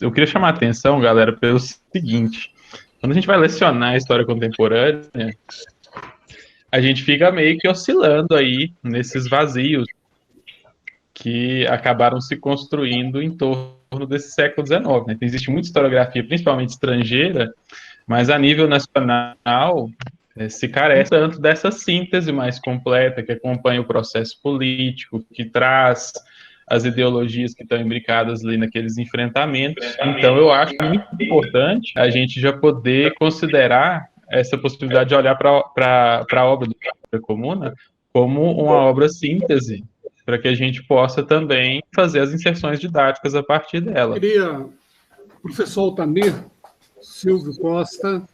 Eu queria chamar a atenção, galera, pelo seguinte: quando a gente vai lecionar a história contemporânea, a gente fica meio que oscilando aí nesses vazios que acabaram se construindo em torno desse século XIX, né? Então, existe muita historiografia, principalmente estrangeira, mas a nível nacional se carece tanto dessa síntese mais completa que acompanha o processo político, que traz as ideologias que estão imbricadas ali naqueles enfrentamentos. Então, eu acho muito importante a gente já poder considerar essa possibilidade de olhar para a obra do Comuna como uma obra síntese, para que a gente possa também fazer as inserções didáticas a partir dela. Queria, professor Altamir Silvio Costa,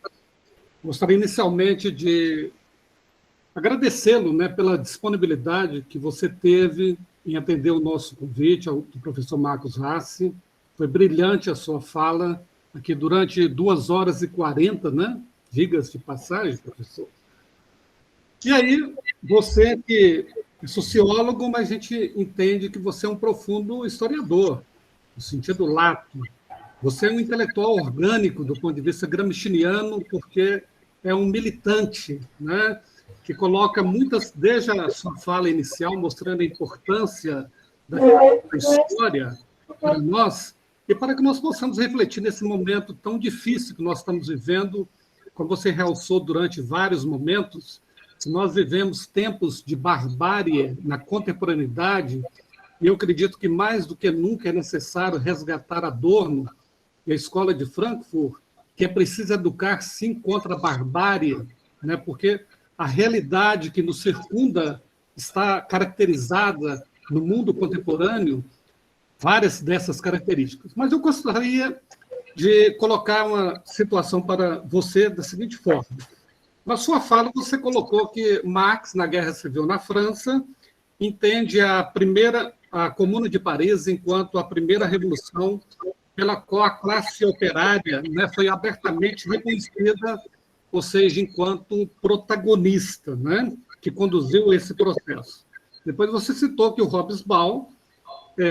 gostaria inicialmente de agradecê-lo, né, pela disponibilidade que você teve em atender o nosso convite ao do professor Marcos Rassi. Foi brilhante a sua fala aqui durante 2 horas e 40, né? Diga-se de passagem, professor. E aí, você que é sociólogo, mas a gente entende que você é um profundo historiador, no sentido lato. Você é um intelectual orgânico do ponto de vista gramsciano, porque é um militante, né, que coloca muitas, desde a sua fala inicial, mostrando a importância da história para nós, e para que nós possamos refletir nesse momento tão difícil que nós estamos vivendo, como você realçou durante vários momentos. Se nós vivemos tempos de barbárie na contemporaneidade, e eu acredito que mais do que nunca é necessário resgatar Adorno e a Escola de Frankfurt, que é preciso educar, sim, contra a barbárie, né? Porque a realidade que nos circunda está caracterizada no mundo contemporâneo, várias dessas características. Mas eu gostaria de colocar uma situação para você da seguinte forma. Na sua fala, você colocou que Marx, na Guerra Civil na França, entende a Comuna de Paris enquanto a primeira revolução pela qual a classe operária, né, foi abertamente reconhecida, ou seja, enquanto protagonista, né, que conduziu esse processo. Depois você citou que o Hobsbawm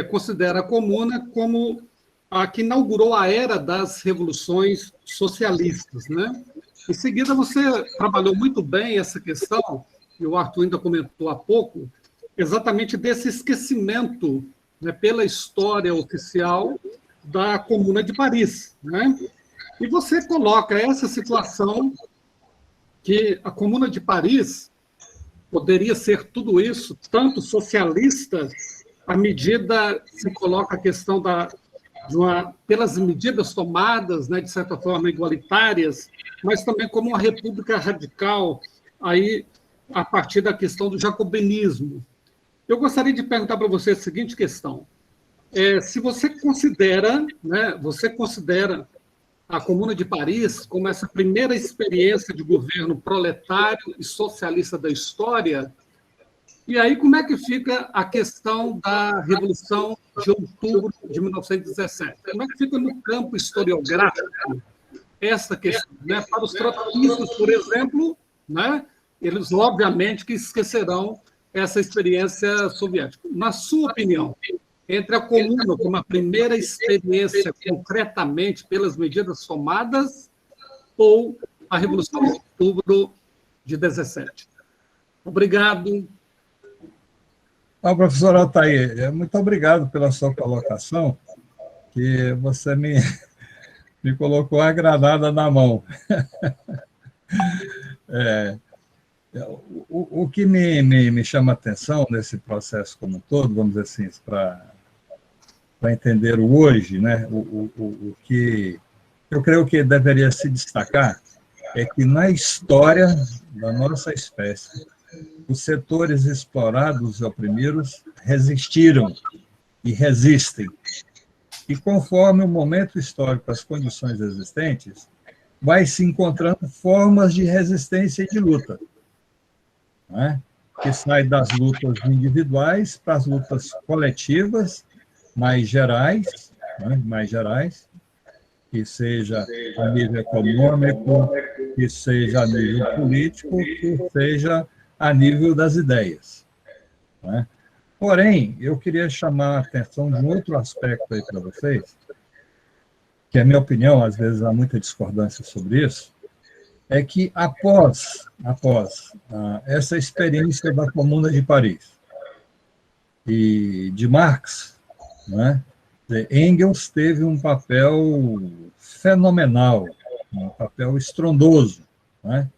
considera a Comuna como a que inaugurou a era das revoluções socialistas, né? Em seguida, você trabalhou muito bem essa questão, e o Arthur ainda comentou há pouco, exatamente desse esquecimento, né, pela história oficial da Comuna de Paris, né? E você coloca essa situação que a Comuna de Paris poderia ser tudo isso, tanto socialista, à medida que se coloca a questão pelas medidas tomadas, né, de certa forma igualitárias, mas também como uma república radical, aí, a partir da questão do jacobinismo. Eu gostaria de perguntar para você a seguinte questão. Se você considera, né, a Comuna de Paris como essa primeira experiência de governo proletário e socialista da história, e aí como é que fica a questão da Revolução de Outubro de 1917? Como é que fica no campo historiográfico essa questão? Né? Para os trotskistas, por exemplo, né, eles obviamente que esquecerão essa experiência soviética. Na sua opinião, entre a Comuna como a primeira experiência concretamente pelas medidas tomadas ou a Revolução de Outubro de 17? Obrigado. Professor Altair, muito obrigado pela sua colocação, que você me colocou a granada na mão. O que me chama a atenção nesse processo como um todo, vamos dizer assim, para entender o hoje, né, o que eu creio que deveria se destacar é que na história da nossa espécie, os setores explorados e oprimidos resistiram e resistem. E conforme o momento histórico, as condições existentes, vai se encontrando formas de resistência e de luta, né? Que sai das lutas individuais para as lutas coletivas, mais gerais, né? Mais gerais, que seja a nível econômico, que seja a nível político, que seja a nível das ideias, né? Porém, eu queria chamar a atenção de um outro aspecto aí para vocês, que é a minha opinião, às vezes há muita discordância sobre isso, é que após essa experiência da Comuna de Paris e de Marx, né, Engels teve um papel fenomenal, um papel estrondoso, né,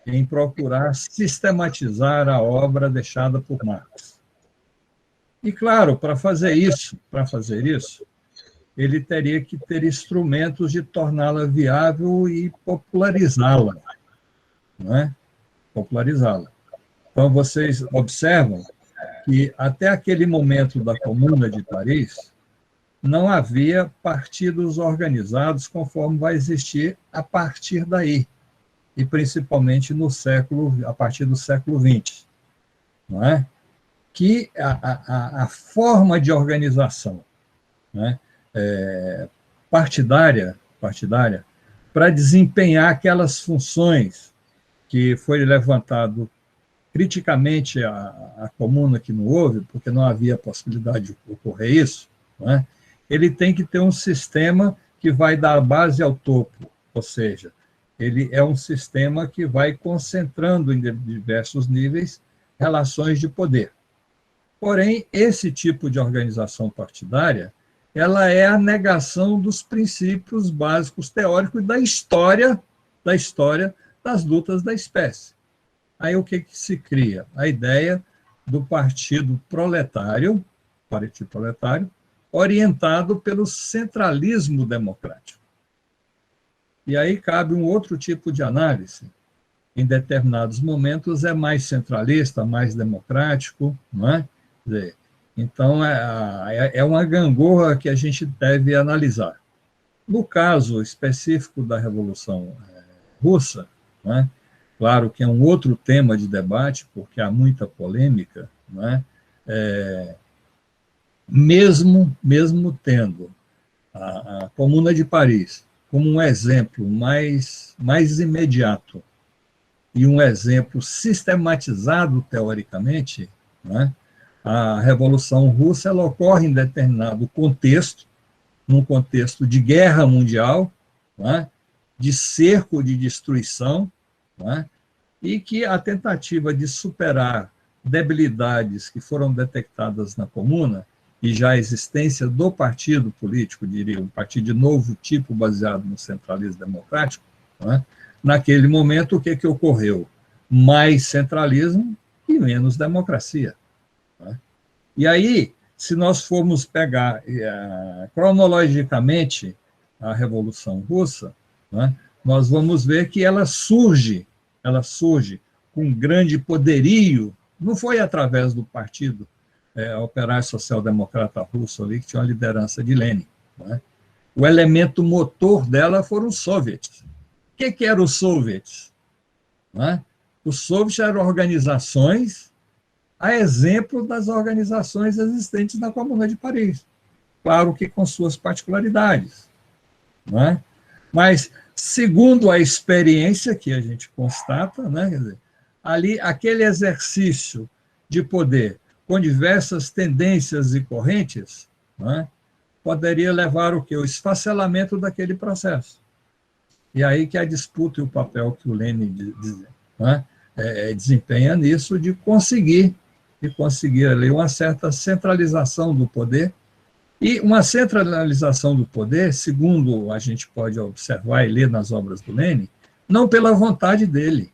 em procurar sistematizar a obra deixada por Marx. E, claro, para fazer isso, ele teria que ter instrumentos de torná-la viável e popularizá-la, né? Popularizá-la. Então, vocês observam que, até aquele momento da Comuna de Paris, não havia partidos organizados conforme vai existir a partir daí, e principalmente a partir do século XX, não é? Que a forma de organização, né, partidária, para desempenhar aquelas funções que foi levantado criticamente a Comuna que não houve, porque não havia possibilidade de ocorrer isso, né? Ele tem que ter um sistema que vai da base ao topo, ou seja, ele é um sistema que vai concentrando em diversos níveis relações de poder. Porém, esse tipo de organização partidária, ela é a negação dos princípios básicos teóricos da história das lutas da espécie. Aí o que se cria? A ideia do partido proletário, orientado pelo centralismo democrático. E aí cabe um outro tipo de análise. Em determinados momentos é mais centralista, mais democrático, não é? Então, é uma gangorra que a gente deve analisar. No caso específico da Revolução Russa, né, claro que é um outro tema de debate, porque há muita polêmica, né, mesmo tendo a Comuna de Paris como um exemplo mais imediato e um exemplo sistematizado teoricamente, né, a Revolução Russa ela ocorre em determinado contexto, num contexto de guerra mundial, né, de cerco, de destruição, né, e que a tentativa de superar debilidades que foram detectadas na Comuna e já a existência do partido político, diria, um partido de novo tipo baseado no centralismo democrático, né, naquele momento o que ocorreu? Mais centralismo e menos democracia. E aí, se nós formos pegar cronologicamente a Revolução Russa, né, nós vamos ver que ela surge com grande poderio, não foi através do Partido Operário Social Democrata Russo, ali, que tinha a liderança de Lenin. Né? O elemento motor dela foram os soviets. O que eram os soviets? Né? Os soviets eram organizações a exemplo das organizações existentes na Comuna de Paris. Claro que com suas particularidades. Né? Mas, segundo a experiência que a gente constata, né, quer dizer, ali, aquele exercício de poder com diversas tendências e correntes, né, poderia levar o quê? O esfacelamento daquele processo. E aí que a disputa e o papel que o Lenin né, desempenha nisso de conseguir ali uma certa centralização do poder, e uma centralização do poder, segundo a gente pode observar e ler nas obras do Lenin, não pela vontade dele.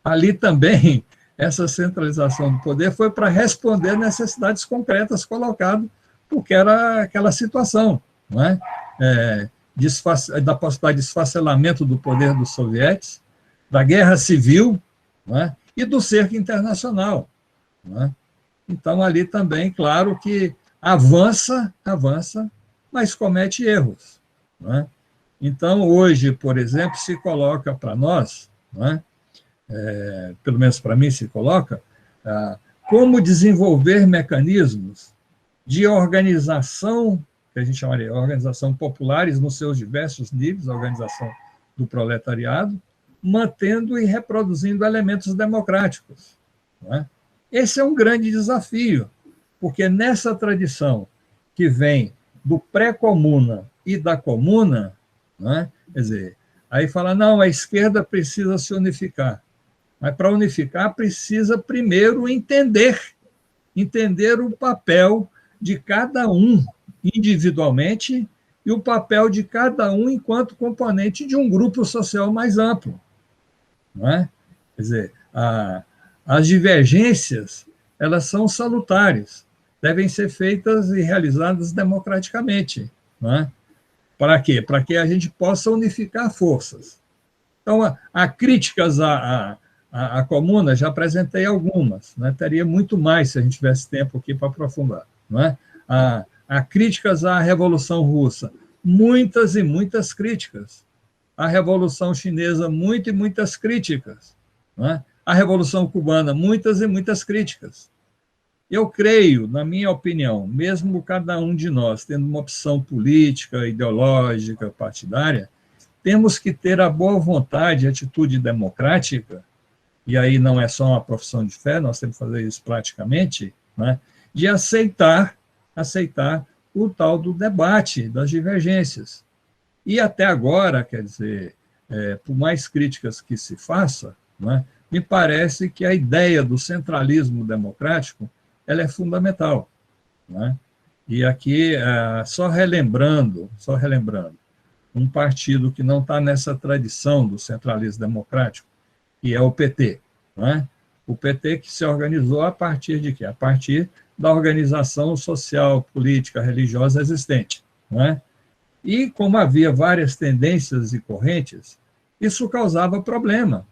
Ali também, essa centralização do poder foi para responder necessidades concretas colocadas, porque era aquela situação, não é? Da possibilidade de esfacelamento do poder dos sovietes, da guerra civil, não é? E do cerco internacional. Não é? Então, ali também, claro que avança, mas comete erros. Não é? Então, hoje, por exemplo, se coloca para nós, não é? Pelo menos para mim se coloca, como desenvolver mecanismos de organização, que a gente chamaria de organização populares nos seus diversos níveis, a organização do proletariado, mantendo e reproduzindo elementos democráticos. Não é? Esse é um grande desafio, porque nessa tradição que vem do pré-comuna e da comuna, né? Quer dizer, aí fala, não, a esquerda precisa se unificar. Mas para unificar precisa primeiro entender o papel de cada um individualmente e o papel de cada um enquanto componente de um grupo social mais amplo. Não é? Quer dizer, as divergências, elas são salutares, devem ser feitas e realizadas democraticamente. Não é? Para quê? Para que a gente possa unificar forças. Então, há críticas à comuna, já apresentei algumas, né? Teria muito mais se a gente tivesse tempo aqui para aprofundar. Não é? Há críticas à Revolução Russa, muitas e muitas críticas. A Revolução Chinesa, muitas e muitas críticas. Não é? A Revolução Cubana, muitas e muitas críticas. Eu creio, na minha opinião, mesmo cada um de nós tendo uma opção política, ideológica, partidária, temos que ter a boa vontade, a atitude democrática, e aí não é só uma profissão de fé, nós temos que fazer isso praticamente, né, de aceitar o tal do debate, das divergências. E até agora, quer dizer, por mais críticas que se faça, né, me parece que a ideia do centralismo democrático ela é fundamental. Né? E aqui, só relembrando, um partido que não está nessa tradição do centralismo democrático, que é o PT. Né? O PT que se organizou a partir de quê? A partir da organização social, política, religiosa existente. Né? E como havia várias tendências e correntes, isso causava problema,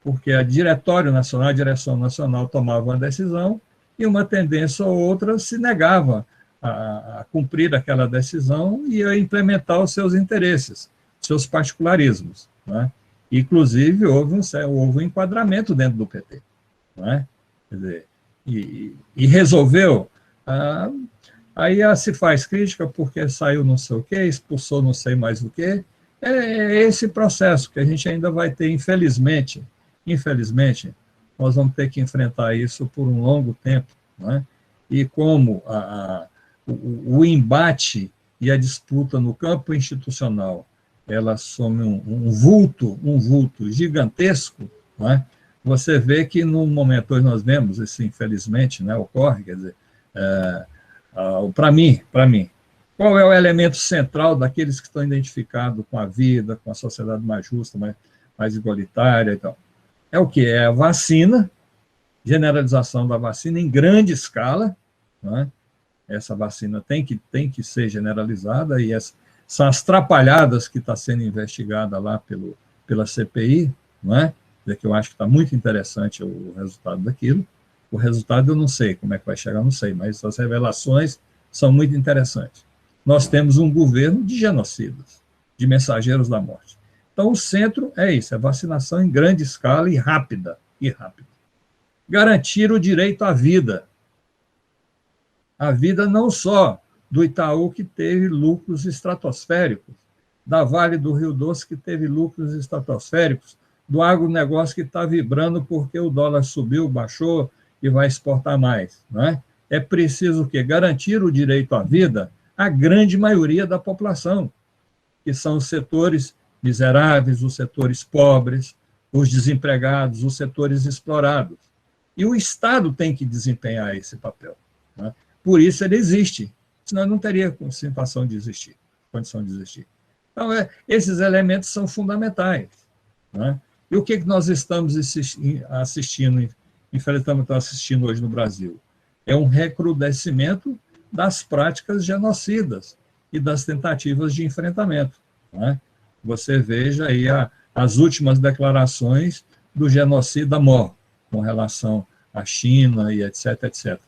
porque a Diretório Nacional, a Direção Nacional tomava uma decisão e uma tendência ou outra se negava a cumprir aquela decisão e a implementar os seus interesses, seus particularismos. Né? Inclusive, houve um enquadramento dentro do PT. Né? Quer dizer, e resolveu. Aí se faz crítica porque saiu não sei o quê, expulsou não sei mais o quê. É esse processo que a gente ainda vai ter, infelizmente, nós vamos ter que enfrentar isso por um longo tempo. Né? E como o embate e a disputa no campo institucional ela some um vulto gigantesco, né? Você vê que no momento hoje nós vemos, isso infelizmente, né, ocorre, quer dizer, para mim, qual é o elemento central daqueles que estão identificados com a vida, com a sociedade mais justa, mais igualitária e tal? É o que? É a vacina, generalização da vacina em grande escala, né? Essa vacina tem que ser generalizada, e são as trapalhadas que está sendo investigada lá pela CPI, não é? Que eu acho que está muito interessante o resultado daquilo. O resultado eu não sei como é que vai chegar, não sei, mas as revelações são muito interessantes. Nós temos um governo de genocidas, de mensageiros da morte. Então, o centro é isso, é vacinação em grande escala e rápida. Garantir o direito à vida. A vida não só do Itaú, que teve lucros estratosféricos, da Vale do Rio Doce, que teve lucros estratosféricos, do agronegócio que está vibrando porque o dólar subiu, baixou e vai exportar mais. Né? É preciso o quê? Garantir o direito à vida à grande maioria da população, que são os setores miseráveis, os setores pobres, os desempregados, os setores explorados. E o Estado tem que desempenhar esse papel. Né? Por isso ele existe, senão não teria condição de existir. Então, esses elementos são fundamentais. Né? E o que nós estamos assistindo, infelizmente estamos assistindo hoje no Brasil? É um recrudescimento das práticas genocidas e das tentativas de enfrentamento. Né? Você veja aí as últimas declarações do genocida Mor, com relação à China e etc.,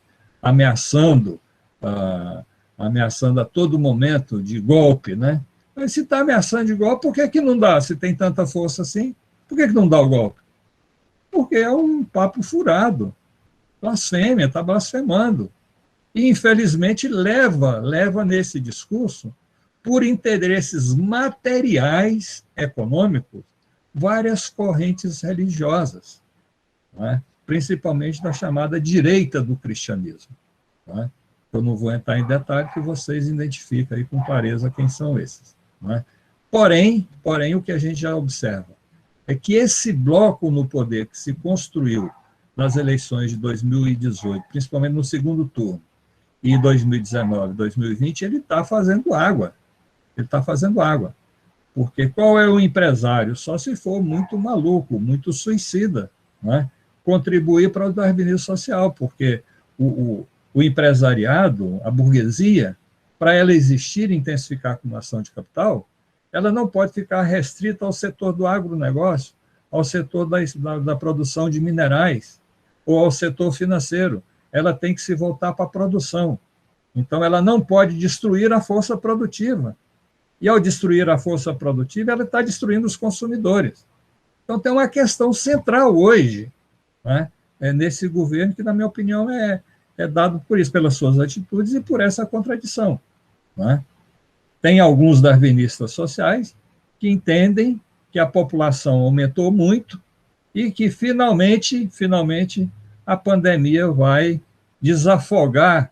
ameaçando a todo momento de golpe, né? Mas se está ameaçando de golpe, por que não dá? Se tem tanta força assim, por que não dá o golpe? Porque é um papo furado, blasfêmia, está blasfemando. E, infelizmente, leva nesse discurso, por interesses materiais, econômicos, várias correntes religiosas, né? Principalmente da chamada direita do cristianismo. Né? Eu não vou entrar em detalhe, que vocês identificam aí com clareza quem são esses. Não é? Porém, o que a gente já observa é que esse bloco no poder que se construiu nas eleições de 2018, principalmente no segundo turno, e 2019, 2020, ele está fazendo água. Ele está fazendo água. Porque qual é o empresário? Só se for muito maluco, muito suicida, né? Contribuir para o darwinismo social, porque o empresariado, a burguesia, para ela existir e intensificar a acumulação de capital, ela não pode ficar restrita ao setor do agronegócio, ao setor da produção de minerais, ou ao setor financeiro. Ela tem que se voltar para a produção. Então, ela não pode destruir a força produtiva. E, ao destruir a força produtiva, ela está destruindo os consumidores. Então, tem uma questão central hoje, né, nesse governo, que, na minha opinião, é dado por isso, pelas suas atitudes e por essa contradição. Né? Tem alguns darwinistas sociais que entendem que a população aumentou muito e que, finalmente, a pandemia vai desafogar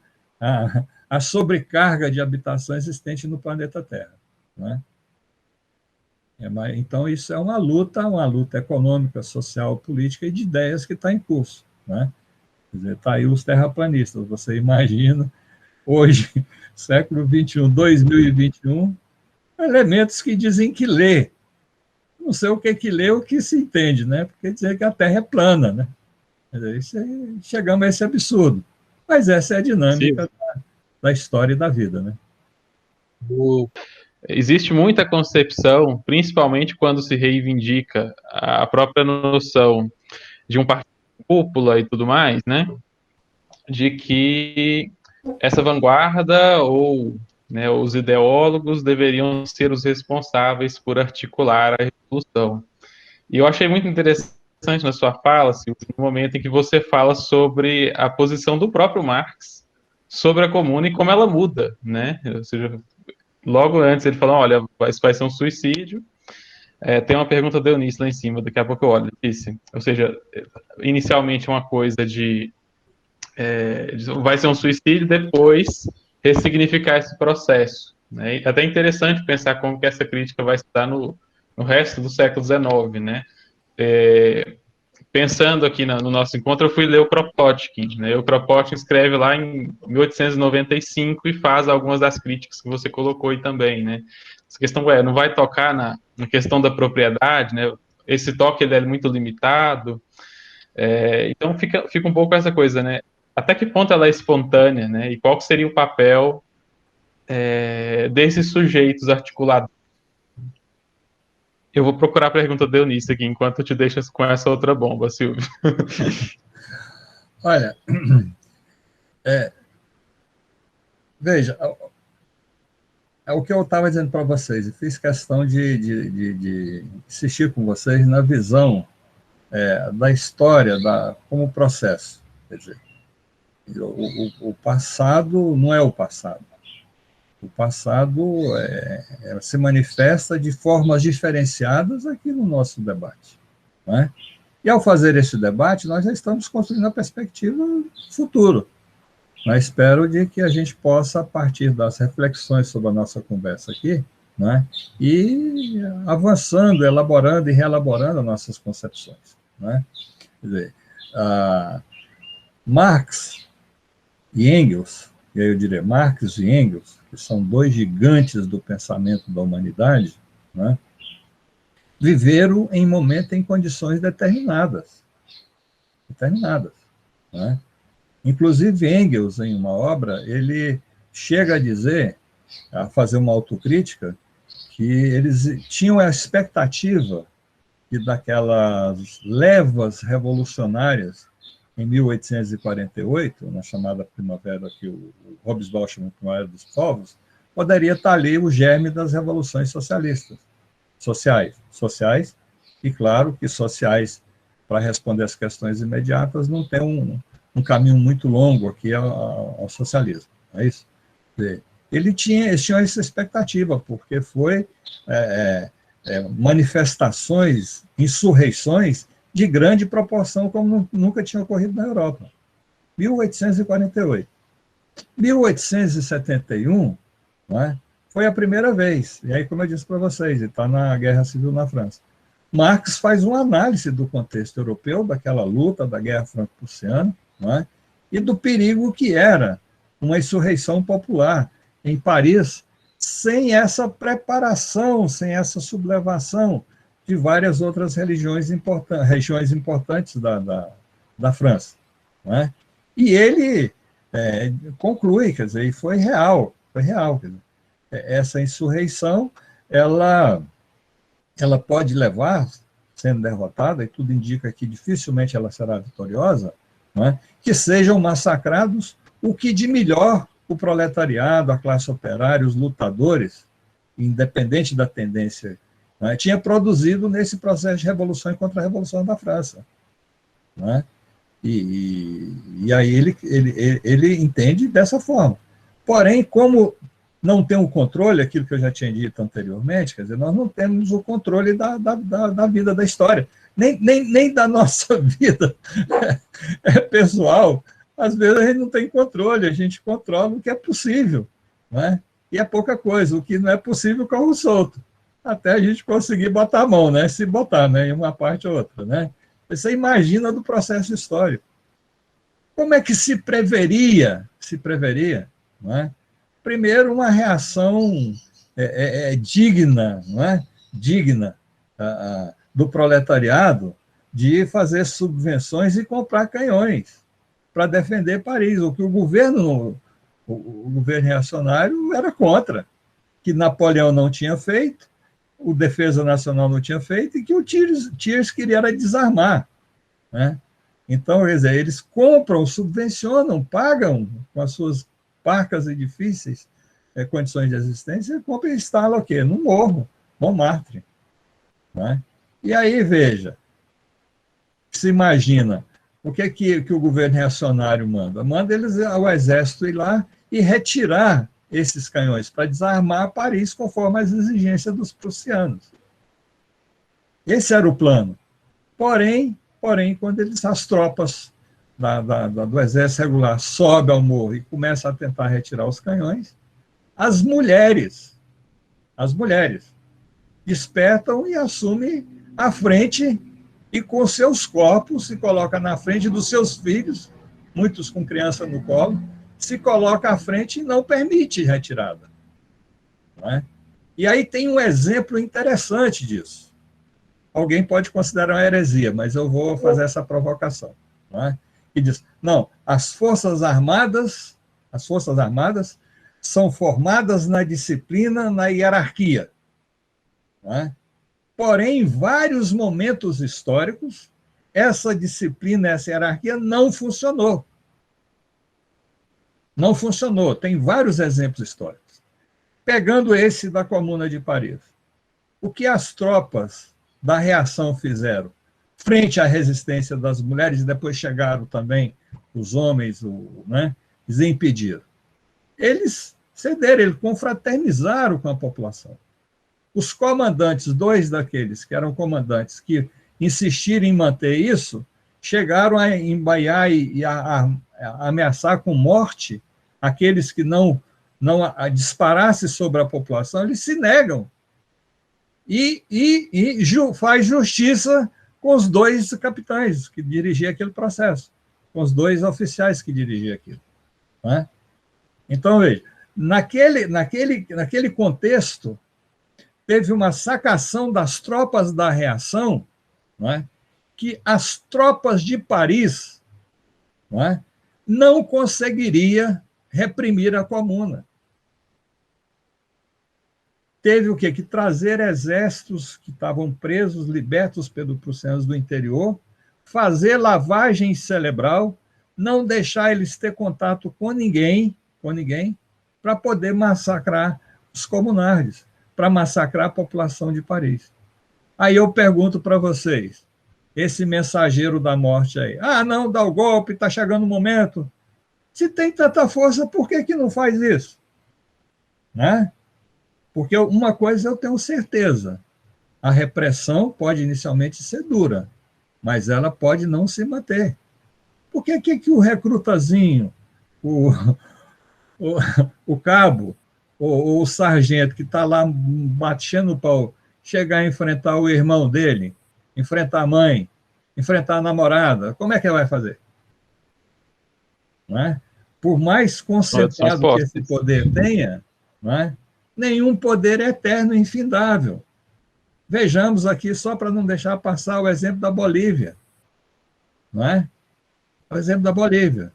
a sobrecarga de habitação existente no planeta Terra. Né? Então, isso é uma luta econômica, social, política e de ideias que está em curso. Né? Quer dizer, está aí os terraplanistas, você imagina, hoje, século XXI, 2021, elementos que dizem que lê. Não sei o que lê, o que se entende, né? Porque dizer que a Terra é plana, né? Chegamos a esse absurdo. Mas essa é a dinâmica da história e da vida, né? Existe muita concepção, principalmente quando se reivindica a própria noção de um partido cúpula e tudo mais, né? De que essa vanguarda ou, né, os ideólogos deveriam ser os responsáveis por articular a revolução. E eu achei muito interessante na sua fala, Silvio, no momento em que você fala sobre a posição do próprio Marx sobre a Comuna e como ela muda, né? Ou seja, logo antes ele falou, olha, isso vai ser um suicídio. Tem uma pergunta da Eunice lá em cima, daqui a pouco eu olho, disse. Ou seja, inicialmente uma coisa de vai ser um suicídio, depois ressignificar esse processo. Né? E até interessante pensar como que essa crítica vai estar no resto do século XIX, né? Pensando aqui no nosso encontro, eu fui ler o Kropotkin, né? O Kropotkin escreve lá em 1895 e faz algumas das críticas que você colocou aí também, né? Essa questão não vai tocar na questão da propriedade, né? Esse toque ele é muito limitado, então fica um pouco essa coisa, né? Até que ponto ela é espontânea, né? E qual seria o papel desses sujeitos articulados? Eu vou procurar a pergunta da Eunice aqui, enquanto eu te deixo com essa outra bomba, Silvio. Olha, veja, é o que eu estava dizendo para vocês, e fiz questão de insistir com vocês na visão da história como processo. Quer dizer, o passado não é o passado. O passado se manifesta de formas diferenciadas aqui no nosso debate. Não é? E, ao fazer esse debate, nós já estamos construindo a perspectiva do futuro. Mas espero de que a gente possa, a partir das reflexões sobre a nossa conversa aqui, não é? E avançando, elaborando e reelaborando as nossas concepções. Não é? Quer dizer, Marx e Engels, e aí eu diria Marx e Engels, que são dois gigantes do pensamento da humanidade, né, viveram em momentos, em condições determinadas. Né? Inclusive, Engels, em uma obra, ele chega a dizer, a fazer uma autocrítica, que eles tinham a expectativa que daquelas levas revolucionárias em 1848, na chamada primavera, que o Hobsbawm chama de Primavera dos Povos, poderia estar ali o germe das revoluções sociais, e claro que sociais, para responder às questões imediatas, não tem um caminho muito longo aqui ao socialismo, não é isso? Eles tinham essa expectativa, porque foi manifestações, insurreições de grande proporção, como nunca tinha ocorrido na Europa. 1848. 1871, não é? Foi a primeira vez, e aí, como eu disse para vocês, está na Guerra Civil na França. Marx faz uma análise do contexto europeu, daquela luta da Guerra Franco-Prussiana, não é? E do perigo que era uma insurreição popular em Paris, sem essa preparação, sem essa sublevação de várias outras regiões importantes da França. Não é? E ele conclui, quer dizer, e foi real. Quer dizer, essa insurreição, ela pode levar, sendo derrotada, e tudo indica que dificilmente ela será vitoriosa, não é? Que sejam massacrados o que de melhor o proletariado, a classe operária, os lutadores, independente da tendência, não é? Tinha produzido nesse processo de revolução e contra-revolução da França. Não é? E aí ele entende dessa forma. Porém, como não tem o controle, aquilo que eu já tinha dito anteriormente, quer dizer, nós não temos o controle da vida, da história, nem da nossa vida pessoal. Às vezes a gente não tem controle, a gente controla o que é possível, né? E é pouca coisa, o que não é possível corre solto, até a gente conseguir botar a mão, né? Se botar, né? Em uma parte ou outra, né? Você imagina do processo histórico. Como é que se preveria, não é? Primeiro, uma reação digna, não é? Digna do proletariado de fazer subvenções e comprar canhões para defender Paris, o que o governo reacionário era contra, que Napoleão não tinha feito, o Defesa Nacional não tinha feito, e que o Thiers queria era desarmar, né? Então, quer dizer, eles compram, subvencionam, pagam com as suas parcas e difíceis condições de existência, compram e instalam o quê? No morro, Montmartre, né? E aí, veja, se imagina, o que o governo reacionário manda? Manda eles ao exército ir lá e retirar esses canhões para desarmar Paris conforme as exigências dos prussianos. Esse era o plano. Porém, quando as tropas do exército regular sobem ao morro e começam a tentar retirar os canhões, as mulheres despertam e assumem a frente e com seus corpos se coloca na frente dos seus filhos, muitos com criança no colo, se coloca à frente e não permite retirada. Não é? E aí tem um exemplo interessante disso. Alguém pode considerar uma heresia, mas eu vou fazer essa provocação. Não é? E diz, não, as Forças Armadas são formadas na disciplina, na hierarquia. Não é? Porém, em vários momentos históricos, essa disciplina, essa hierarquia não funcionou. Não funcionou. Tem vários exemplos históricos. Pegando esse da Comuna de Paris. O que as tropas da reação fizeram frente à resistência das mulheres, e depois chegaram também os homens, né, eles impediram. Eles cederam, eles confraternizaram com a população. Os comandantes, dois daqueles que eram comandantes que insistiram em manter isso, chegaram a embaiar e a ameaçar com morte aqueles que não disparassem sobre a população, eles se negam. E faz justiça com os dois capitães que dirigiam aquele processo, com os dois oficiais que dirigiam aquilo. Né? Então, veja, naquele contexto, teve uma sacação das tropas da reação, não é? Que as tropas de Paris não conseguiria reprimir a Comuna. Teve o quê? Que trazer exércitos que estavam presos, libertos pelos prussianos do interior, fazer lavagem cerebral, não deixar eles ter contato com ninguém, para poder massacrar os comunardes, para massacrar a população de Paris. Aí eu pergunto para vocês, esse mensageiro da morte aí, não, dá o golpe, está chegando o momento. Se tem tanta força, por que não faz isso? Né? Porque uma coisa eu tenho certeza, a repressão pode inicialmente ser dura, mas ela pode não se manter. Por que o recrutazinho, o, o cabo, ou o sargento que está lá batendo o pau, chegar a enfrentar o irmão dele, enfrentar a mãe, enfrentar a namorada, como é que ele vai fazer? Não é? Por mais São concentrado que esse expostos. poder tenha, não é? Nenhum poder é eterno e infindável. Vejamos aqui, só para não deixar passar, o exemplo da Bolívia. Não é? O exemplo da Bolívia.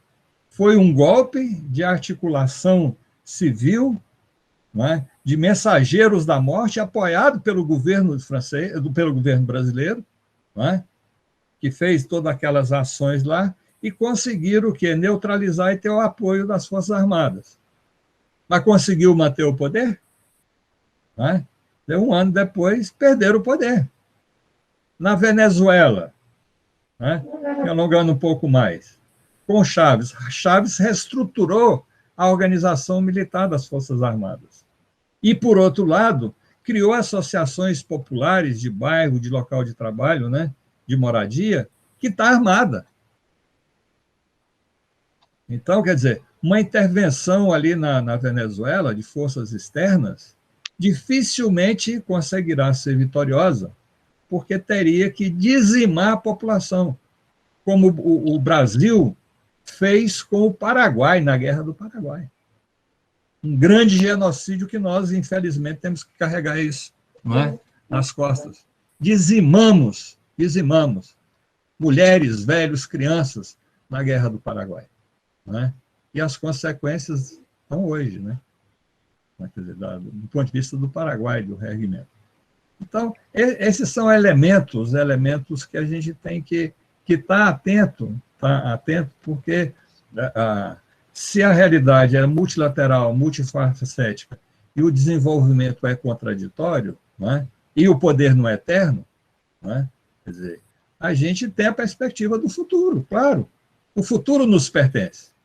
Foi um golpe de articulação civil, não é? De mensageiros da morte, apoiado pelo governo francês, pelo governo brasileiro, não é? Que fez todas aquelas ações lá, e conseguiram o quê? Neutralizar e ter o apoio das Forças Armadas. Mas conseguiu manter o poder? Né? Um ano depois, perderam o poder. Na Venezuela, né? Alongando um pouco mais, com Chávez. Chávez reestruturou a organização militar das Forças Armadas. E, por outro lado, criou associações populares de bairro, de local de trabalho, né? De moradia, que está armada. Então, quer dizer, uma intervenção ali na Venezuela, de forças externas, dificilmente conseguirá ser vitoriosa, porque teria que dizimar a população, como o Brasil fez com o Paraguai, na Guerra do Paraguai. Um grande genocídio que nós, infelizmente, temos que carregar isso, não é? Nas costas. Dizimamos mulheres, velhos, crianças na Guerra do Paraguai. Né? E as consequências estão hoje, né? Quer dizer, do ponto de vista do Paraguai, do reerguimento. Então, esses são elementos que a gente tem que estar atento, porque se a realidade é multilateral, multifacética, e o desenvolvimento é contraditório, né? E o poder não é eterno, né? Quer dizer, a gente tem a perspectiva do futuro, claro. O futuro nos pertence.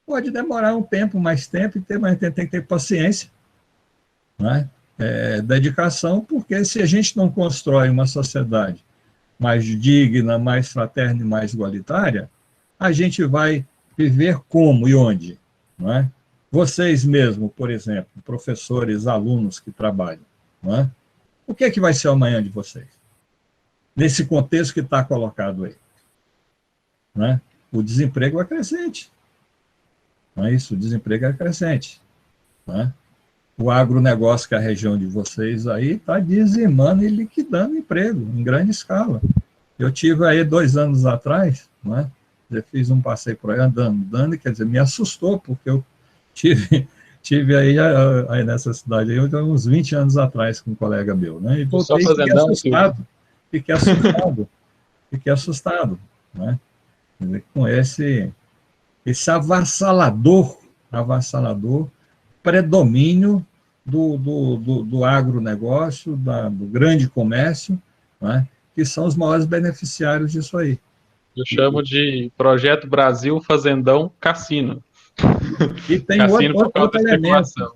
Pode demorar um tempo, mais tempo, mas tem que ter paciência, né? Dedicação, porque se a gente não constrói uma sociedade mais digna, mais fraterna e mais igualitária, a gente vai viver como e onde? Não é? Vocês mesmo, por exemplo, professores, alunos que trabalham, não é? O que é que vai ser o amanhã de vocês? Nesse contexto que está colocado aí. Não é? O desemprego é crescente. Não é isso? O desemprego é crescente. Não é? O agronegócio, que é a região de vocês aí, está dizimando e liquidando emprego em grande escala. Eu tive aí 2 anos atrás, não é? Eu fiz um passeio por aí andando, quer dizer, me assustou, porque eu tive aí nessa cidade aí, uns 20 anos atrás com um colega meu, né? E voltei e fiquei assustado, né? Com esse avassalador predomínio do agronegócio, do grande comércio, né, que são os maiores beneficiários disso aí. Eu chamo de Projeto Brasil Fazendão Cassino. E tem outro elemento.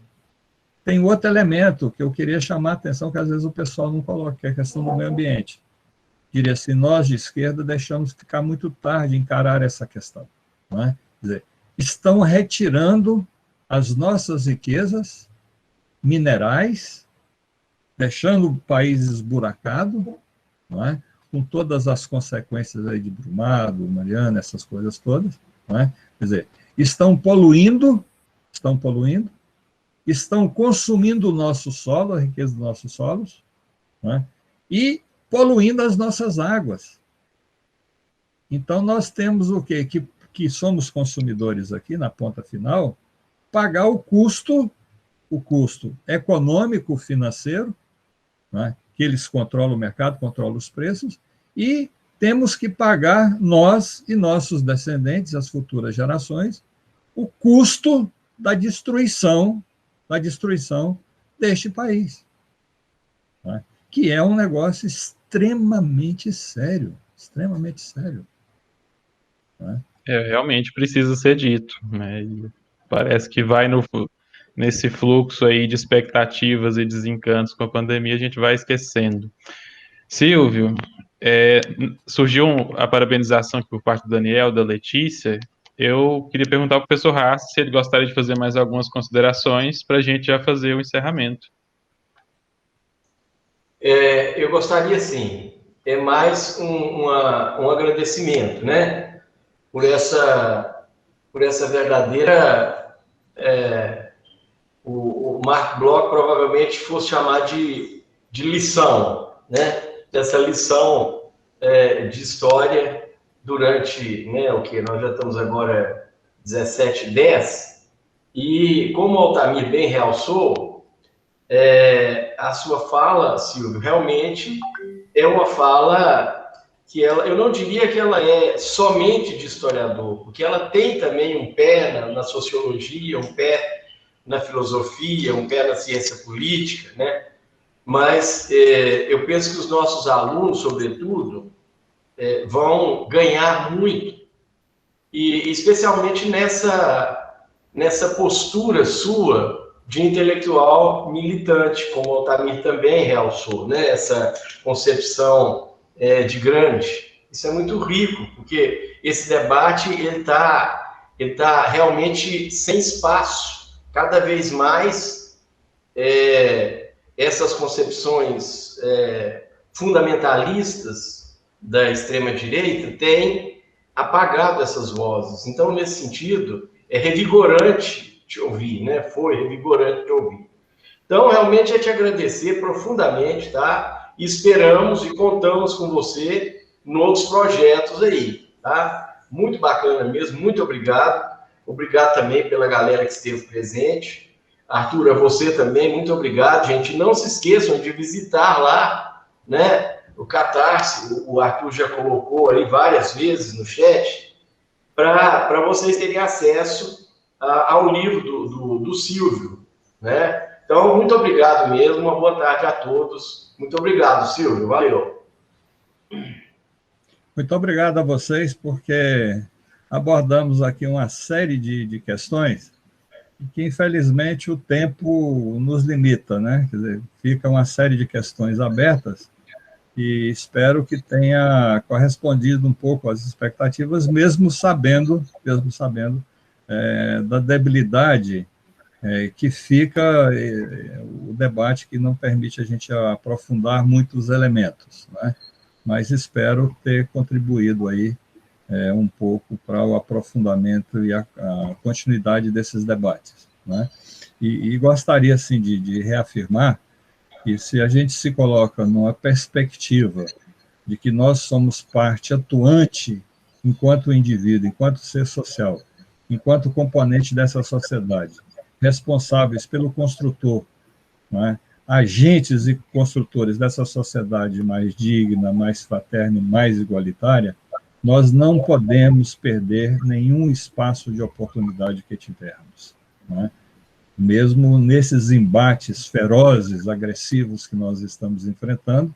Tem outro elemento que eu queria chamar a atenção, que às vezes o pessoal não coloca, que é a questão do meio ambiente. Diria assim, nós de esquerda deixamos ficar muito tarde encarar essa questão. Não é? Quer dizer, estão retirando as nossas riquezas minerais, deixando o país esburacado, não é? Com todas as consequências aí de Brumado, Mariana, essas coisas todas. Não é? Quer dizer, estão poluindo, estão consumindo o nosso solo, a riqueza dos nossos solos, não é? E poluindo as nossas águas. Então, nós temos o quê? Que somos consumidores aqui, na ponta final, pagar o custo econômico, financeiro, né, que eles controlam o mercado, controlam os preços, e temos que pagar, nós e nossos descendentes, as futuras gerações, o custo da destruição deste país, né, que é um negócio extremamente sério. Né? Realmente precisa ser dito, né? Parece que vai nesse fluxo aí de expectativas e desencantos com a pandemia, a gente vai esquecendo. Silvio, surgiu a parabenização aqui por parte do Daniel, da Letícia, eu queria perguntar ao professor Haas se ele gostaria de fazer mais algumas considerações para a gente já fazer o encerramento. Eu gostaria, sim, mais um agradecimento, né, por essa verdadeira... o Mark Bloch provavelmente fosse chamar de lição, né, dessa lição de história durante, né, o que nós já estamos agora 17:10, e como o Altamir bem realçou, a sua fala, Silvio, realmente é uma fala que eu não diria que ela é somente de historiador, porque ela tem também um pé na sociologia, um pé na filosofia, um pé na ciência política, né? Mas eu penso que os nossos alunos, sobretudo, vão ganhar muito, e especialmente nessa postura sua de intelectual militante, como o Altamir também realçou, né? Essa concepção de grande. Isso é muito rico, porque esse debate ele tá realmente sem espaço. Cada vez mais essas concepções fundamentalistas da extrema-direita têm apagado essas vozes. Então, nesse sentido, é revigorante te ouvir, né? Foi revigorante te ouvir. Então, realmente, é te agradecer profundamente, tá? E esperamos e contamos com você em outros projetos aí, tá? Muito bacana mesmo, muito obrigado. Obrigado também pela galera que esteve presente. Arthur, a você também, muito obrigado, gente. Não se esqueçam de visitar lá, né, o Catarse. O Arthur já colocou aí várias vezes no chat, para vocês terem acesso ao livro do Silvio, né? Então, muito obrigado mesmo, uma boa tarde a todos. Muito obrigado, Silvio, valeu. Muito obrigado a vocês, porque abordamos aqui uma série de questões que, infelizmente, o tempo nos limita, né? Quer dizer, fica uma série de questões abertas e espero que tenha correspondido um pouco às expectativas, mesmo sabendo da debilidade que fica o debate, que não permite a gente aprofundar muitos elementos, né? Mas espero ter contribuído aí um pouco para o aprofundamento e a continuidade desses debates, né? E gostaria, assim, de reafirmar que, se a gente se coloca numa perspectiva de que nós somos parte atuante enquanto indivíduo, enquanto ser social, enquanto componente dessa sociedade, responsáveis pelo construtor, né, agentes e construtores dessa sociedade mais digna, mais fraterna, mais igualitária, nós não podemos perder nenhum espaço de oportunidade que tivermos, né? Mesmo nesses embates ferozes, agressivos que nós estamos enfrentando,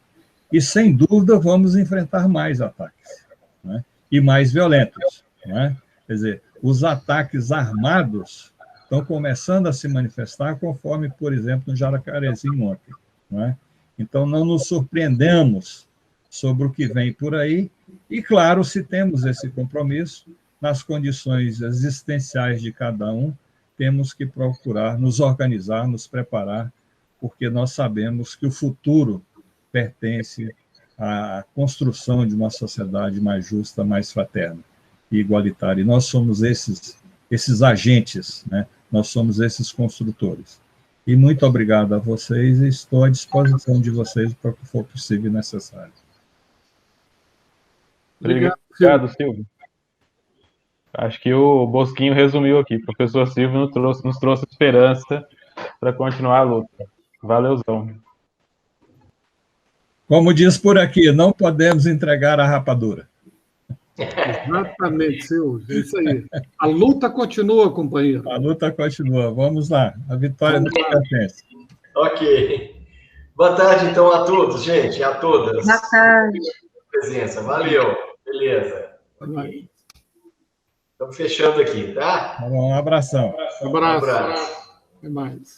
e, sem dúvida, vamos enfrentar mais ataques, né? E mais violentos, né? Quer dizer, os ataques armados estão começando a se manifestar, conforme, por exemplo, no Jacarezinho ontem, né? Então, não nos surpreendemos sobre o que vem por aí, e, claro, se temos esse compromisso, nas condições existenciais de cada um, temos que procurar nos organizar, nos preparar, porque nós sabemos que o futuro pertence à construção de uma sociedade mais justa, mais fraterna e igualitária. E nós somos esses agentes, né? Nós somos esses construtores. E muito obrigado a vocês, e estou à disposição de vocês para o que for possível e necessário. Obrigado, Silvio. Acho que o Bosquinho resumiu aqui. O professor Silvio nos trouxe esperança para continuar a luta. Valeuzão. Como diz por aqui, não podemos entregar a rapadura. Exatamente, Silvio. É isso aí. A luta continua, companheiro. A luta continua. Vamos lá. A vitória não pertence. Ok. Boa tarde, então, a todos, gente, a todas. Boa tarde. Presença. Valeu. Beleza. Vai. Estamos fechando aqui, tá? Um abração. Abraço. Um abraço. Até mais.